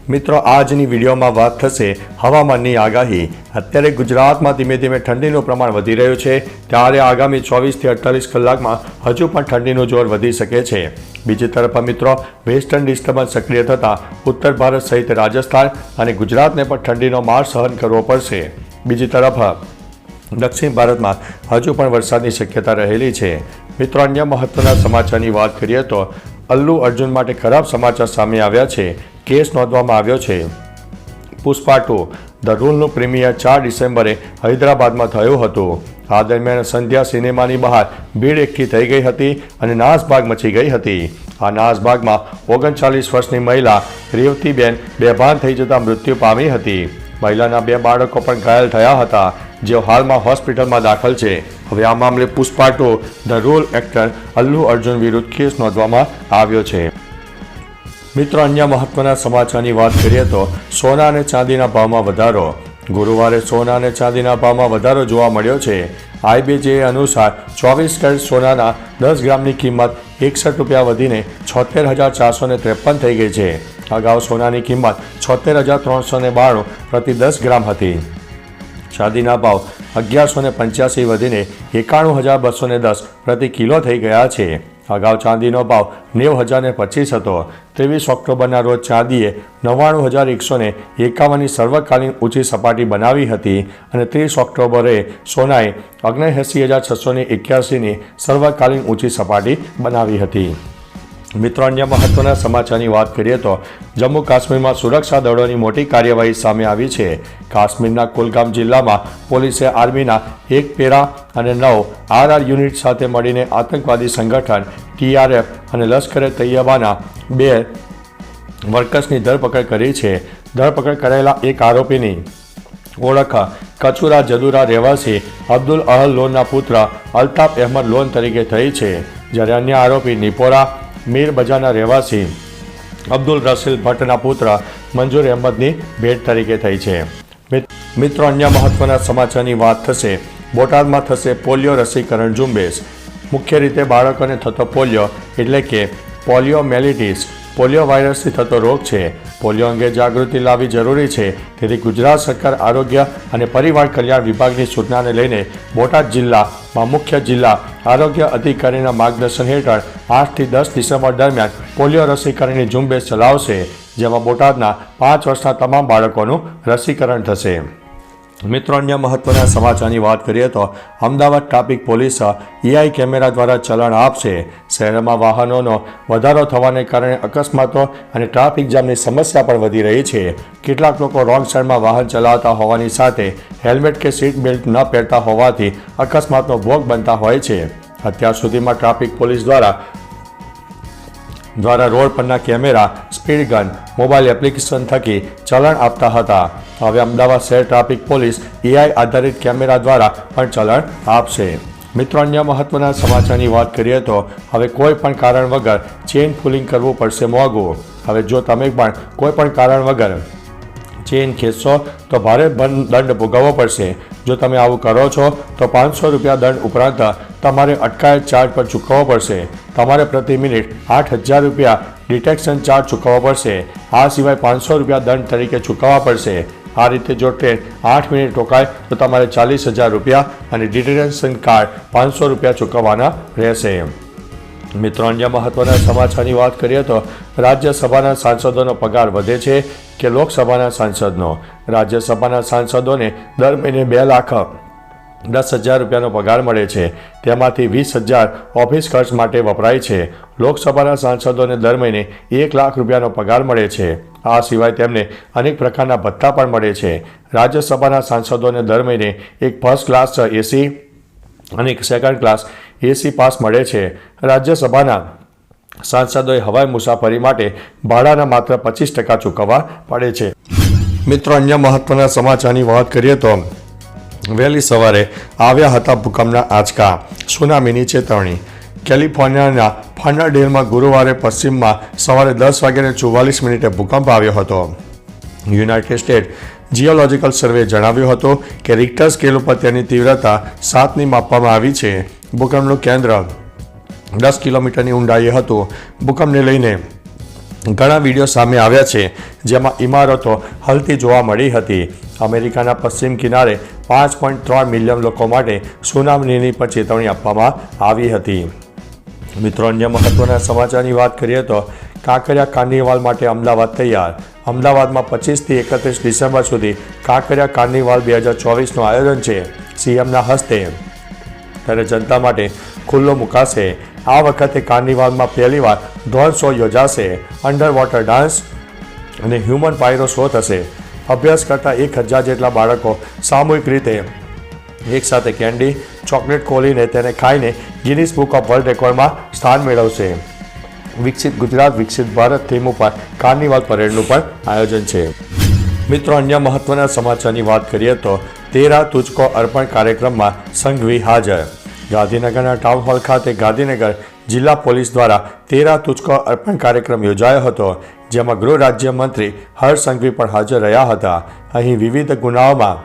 મિત્રો આજની વિડીયોમાં વાત થશે હવામાનની આગાહી। અત્યારે ગુજરાતમાં ધીમે ધીમે ઠંડીનું પ્રમાણ વધી રહ્યું છે, ત્યારે આગામી 24 થી 48 કલાકમાં હજુ પણ ઠંડીનું જોર વધી શકે છે। બીજી તરફ મિત્રો વેસ્ટર્ન ડિસ્ટર્બન્સ સક્રિય થતાં ઉત્તર ભારત સહિત રાજસ્થાન અને ગુજરાતને પણ ઠંડીનો માર સહન કરવો પડશે। બીજી તરફ દક્ષિણ ભારતમાં હજુ પણ વરસાદની શક્યતા રહેલી છે। મિત્રો અન્ય મહત્વના સમાચારની વાત કરીએ તો અલ્લુ અર્જુન માટે ખરાબ સમાચાર સામે આવ્યા છે। કેસ નોંધવામાં આવ્યો છે। પુષ્પા 2 ધ રૂલનું પ્રીમિયર 4 ડિસેમ્બરે હૈદરાબાદમાં થયું હતું। આ દરમિયાન સંધ્યા સિનેમાની બહાર ભીડ એકઠી થઈ ગઈ હતી અને નાસભાગ મચી ગઈ હતી। આ નાસભાગમાં 39 વર્ષની મહિલા રેવતીબેન બેભાન થઈ જતા મૃત્યુ પામી હતી। મહિલાના 2 બાળકો પણ ઘાયલ થયા હતા, જેઓ હાલમાં હોસ્પિટલમાં દાખલ છે। હવે આ મામલે Pushpa 2 the rule actor Allu Arjun વિરુદ્ધ કેસ નોંધવામાં આવ્યો છે। મિત્રો અન્ય મહત્વના સમાચારની વાત કરીએ તો સોના અને ચાંદીના ભાવમાં વધારો। ગુરુવારે સોના અને ચાંદીના ભાવમાં વધારો જોવા મળ્યો છે। IBJ અનુસાર 24 કેરેટ સોનાના 10 ગ્રામની કિંમત 61 રૂપિયા વધીને 76,453 થઈ ગઈ છે। અગાઉ સોનાની કિંમત 76,392 પ્રતિ 10 ગ્રામ હતી। ચાંદીના ભાવ 1185 વધીને 91,210 પ્રતિ કિલો થઈ ગયા છે। અગાઉ ચાંદીનો ભાવ 90,025 હતો। 23 ઓક્ટોબરના રોજ ચાંદીએ 99,151ની સર્વકાલીન ઊંચી સપાટી બનાવી હતી અને 30 ઓક્ટોબરે સોનાએ 79,681ની સર્વકાલીન ઊંચી સપાટી બનાવી હતી। મિત્રો અન્ય મહત્વના સમાચારની વાત કરીએ તો જમ્મુ કાશ્મીરમાં સુરક્ષા દળોની મોટી કાર્યવાહી સામે આવી છે। કાશ્મીરના કુલગામ જિલ્લામાં પોલીસે આર્મીના 1 પેરા અને 9 RR યુનિટ સાથે મળીને આતંકવાદી સંગઠન TRF અને લશ્કરે તૈયબાના 2 વર્કર્સની ધરપકડ કરી છે। ધરપકડ કરાયેલા એક આરોપીની ઓળખ કચુરા જદુરા રહેવાસી અબ્દુલ અહલ લોનના પુત્ર અલ્તાફ અહેમદ લોન તરીકે થઈ છે, જ્યારે અન્ય આરોપી નિપોરા મીર બજારના રહેવાસી અબ્દુલ રસીલ ભટ્ટના પુત્ર મંજૂર અહેમદની ભેટ તરીકે થઈ છે। મિત્રો અન્ય મહત્વના સમાચારની વાત થશે બોટાદમાં થશે પોલિયો રસીકરણ ઝુંબેશ। મુખ્ય રીતે બાળકોને થતો પોલિયો એટલે કે પોલિયોમેલિટિસ પોલિયો વાયરસથી થતો રોગ છે। પોલિયો અંગે જાગૃતિ લાવવી જરૂરી છે, તેથી ગુજરાત સરકાર આરોગ્ય અને પરિવાર કલ્યાણ વિભાગની સૂચનાને લઈને બોટાદ જિલ્લામાં મુખ્ય જિલ્લા આરોગ્ય અધિકારીના માર્ગદર્શન હેઠળ 8 થી 10 ડિસેમ્બર દરમિયાન પોલિયો રસીકરણની ઝુંબેશ ચલાવશે, જેમાં બોટાદના 5 વર્ષના તમામ બાળકોનું રસીકરણ થશે। મિત્રો અન્ય મહત્વના સમાચારની વાત કરીએ તો Ahmedabad traffic police EI camera દ્વારા ચલણ આપશે। શહેરમાં વાહનોનો વધારો થવાને કારણે અકસ્માતો અને ટ્રાફિક જામની સમસ્યા પણ વધી રહી છે। કેટલાક લોકો રોંગ સાઈડમાં વાહન ચલાવતા હોવાની સાથે હેલ્મેટ કે સીટ બેલ્ટ ન પહેરતા હોવાથી અકસ્માતનો ભોગ બનતા હોય છે। અત્યાર સુધીમાં ટ્રાફિક પોલીસ દ્વારા રોડ પરના camera, speed gun, mobile application થકી ચલણ આપતા હતા। હવે અમદાવાદ શહેર ટ્રાફિક પોલીસ EI આધારિત કેમેરા દ્વારા પણ ચલણ આપશે। મિત્રો અન્ય મહત્વના સમાચારની વાત કરીએ તો હવે કોઈ પણ કારણ વગર ચેઇન પુલિંગ કરવું પડશે મોંઘું। હવે જો તમે પણ કોઈ પણ કારણ વગર ચેઇન ખેંચશો તો ભારે દંડ ભોગવવો પડશે। જો તમે આવું કરો છો તો 500 રૂપિયા દંડ ઉપરાંત તમારે અટકાયત ચાર્જ પર ચૂકવવો પડશે। તમારે પ્રતિ મિનિટ 8,000 રૂપિયા ડિટેક્શન ચાર્જ ચૂકવવો પડશે। આ સિવાય 500 રૂપિયા દંડ તરીકે ચૂકવવા પડશે। આ રીતે જો ટ્રેન 8 મિનિટ રોકાય તો તમારે 40,000 રૂપિયા અને ડિટેન્શન કાર્ડ 500 રૂપિયા ચૂકવવાના રહેશે। મિત્રો અન્ય મહત્વના સમાચારની વાત કરીએ તો રાજ્યસભાના સાંસદોનો પગાર વધે છે કે લોકસભાના સાંસદનો? રાજ્યસભાના સાંસદોને દર મહિને 2,10,000 રૂપિયાનો પગાર મળે છે, તેમાંથી 20,000 ઓફિસ ખર્ચ માટે વપરાય છે। લોકસભાના સાંસદોને દર મહિને 1,00,000 રૂપિયાનો પગાર મળે છે। આ સિવાય તેમને અનેક પ્રકારના ભથ્થા પણ મળે છે। રાજ્યસભાના સાંસદોને દર મહિને એક ફર્સ્ટ ક્લાસ AC અને એક સેકન્ડ ક્લાસ AC પાસ મળે છે। રાજ્યસભાના સાંસદોએ હવાઈ મુસાફરી માટે ભાડાના માત્ર 25% ચૂકવવા પડે છે। મિત્રો અન્ય મહત્વના સમાચારની વાત કરીએ તો વહેલી સવારે આવ્યા હતા ભૂકંપના આંચકા, સુનામીની ચેતવણી। કેલિફોર્નિયાના ફર્નાન્ડેલમાં ગુરુવારે પશ્ચિમમાં સવારે 10:44 ભૂકંપ આવ્યો હતો। યુનાઇટેડ સ્ટેટ જીઓલોજિકલ સર્વે જણાવ્યું હતું કે રિક્ટર સ્કેલ ઉપર તેની તીવ્રતા 7ની માપવામાં આવી છે। ભૂકંપનું કેન્દ્ર 10 કિલોમીટરની ઊંડાઈએ હતું। ભૂકંપને લઈને ઘણા વિડીયો સામે આવ્યા છે જેમાં ઇમારતો હલતી જોવા મળી હતી. અમેરિકાના પશ્ચિમ કિનારે 5.3 મિલિયન લોકો માટે સુનામીની પણ ચેતવણી આપવામાં આવી હતી. મિત્રો, અન્ય મહત્વના સમાચારની વાત કરીએ તો કાંકરિયા કાર્નિવાલ માટે અમદાવાદ તૈયાર. અમદાવાદમાં 25થી 31 ડિસેમ્બર સુધી કાંકરિયા કાર્નિવાલ 2024નું આયોજન છે. સીએમના હસ્તે ત્યારે જનતા માટે ખુલ્લો મુકાશે. આ વખતે કાર્નિવાલમાં પહેલીવાર ડ્રોન શો યોજાશે. અંડર વોટર ડાન્સ અને હ્યુમન પાયરો શો થશે. અભ્યાસ કરતા 1000 જેટલા બાળકો સામૂહિક રીતે એકસાથે કેન્ડી ચોકલેટ ખોલીને તેને ખાઈને ગિનિસ બુક ઓફ વર્લ્ડ રેકોર્ડમાં સ્થાન મેળવશે. વિકસિત ગુજરાત વિકસિત ભારત થીમ ઉપર કાર્નિવાલ પરેડનું પણ આયોજન છે. મિત્રો, અન્ય મહત્વના સમાચારની વાત કરીએ તો તેરા તુજકો અર્પણ કાર્યક્રમમાં સંઘવી હાજર. ગાંધીનગરના ટાઉન હોલ ખાતે ગાંધીનગર જિલ્લા પોલીસ દ્વારા તેરા તુજકો અર્પણ કાર્યક્રમ યોજાયો હતો, જેમાં ગૃહ રાજ્યમંત્રી હર્ષ સંઘવી પણ હાજર રહ્યા હતા. અહીં વિવિધ ગુનાઓમાં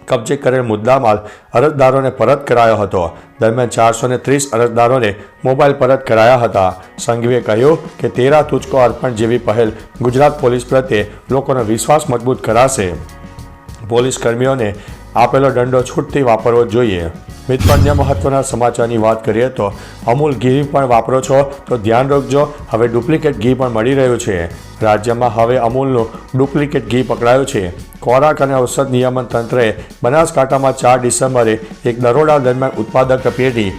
કબજે કરેલ મુદ્દામાલ અરજદારોને પરત કરાયો હતો. દરમિયાન 430 અરજદારોને મોબાઈલ પરત કરાયા હતા. સંઘવીએ કહ્યું કે તેરા તુજકો અર્પણ જેવી પહેલ ગુજરાત પોલીસ પ્રત્યે લોકોનો વિશ્વાસ મજબૂત કરાશે. પોલીસ કર્મીઓને આપેલો દંડો છૂટથી વાપરવો જોઈએ. મિત્રો, અન્ય મહત્વના સમાચારની વાત કરીએ તો અમૂલ ઘી પણ વાપરો છો તો ધ્યાન રાખજો, હવે ડુપ્લિકેટ ઘી પણ મળી રહ્યું છે. રાજ્યમાં હવે અમૂલનું ડુપ્લિકેટ ઘી પકડાયું છે. ખોરાક અને ઔષધ નિયમન તંત્રએ બનાસકાંઠામાં 4 ડિસેમ્બરે એક દરોડા દરમિયાન ઉત્પાદક પેઢી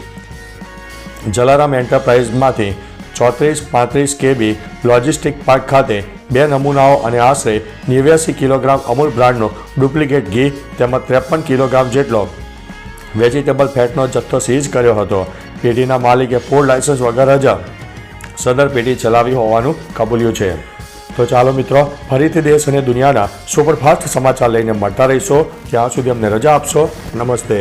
જલારામ એન્ટરપ્રાઇઝમાંથી 3435 KB લોજિસ્ટિક પાર્ક ખાતે 2 નમૂનાઓ અને આશરે 89 કિલોગ્રામ અમૂલ બ્રાન્ડનું ડુપ્લિકેટ ઘી તેમજ 53 કિલોગ્રામ જેટલો વેજીટેબલ ફેટનો જથ્થો સીઝ કર્યો હતો. પેઢીના માલિકે ફૂડ લાયસન્સ વગર જ સદર પેઢી ચલાવી હોવાનું કબૂલ્યું છે. તો ચાલો મિત્રો, ફરીથી દેશ અને દુનિયાના સુપરફાસ્ટ સમાચાર લઈને મળતા રહીશો. ત્યાં સુધી અમને રજા આપશો. નમસ્તે.